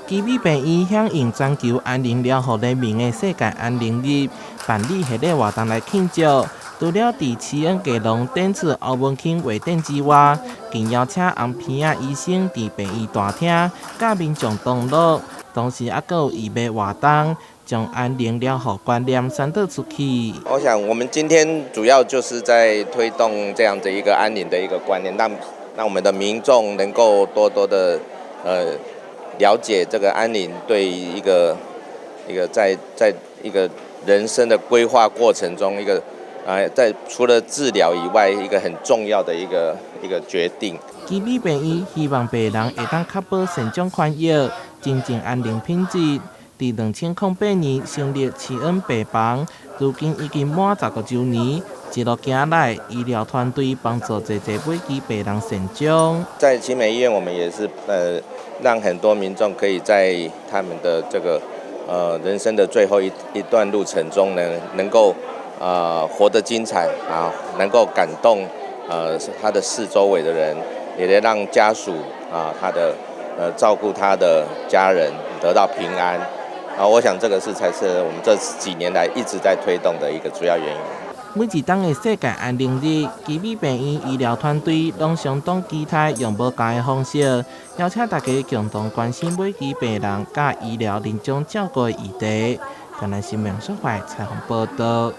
基美病院响应全球安宁疗护联盟的世界安宁日，办理系列活动来庆祝。除了伫慈恩基隆展出欧文庆画展之外，更邀请红鼻仔医生伫病院大厅，甲民众同乐。同时，还有义卖活动，将安宁疗护观念传导出去。我想，我们今天主要就是在推动这样的一个安宁的一个观念，让我们的民众能够多多的了解这个安宁对一个在一个人生的规划过程中在除了治疗以外一个很重要的一个决定。基美病院希望病人会当确保善终宽益，真正安宁品质。伫2008年成立慈恩病房，如今已经满10个周年。一路行来，医疗团队帮助侪尾期病人善终。在奇美医院，我们也是让很多民众可以在他们的这个人生的最后一段路程中呢，能够活得精彩啊，能够感动他的四周围的人，也能让家属他的照顾他的家人得到平安。我想这个才是我们这几年来一直在推动的一个主要原因。每一当的世界安宁日，基美病院医疗团队拢相当期待用无同的方式，邀请大家共同关心每期病人甲医疗临终照顾的议题。台南新闻所采访报道。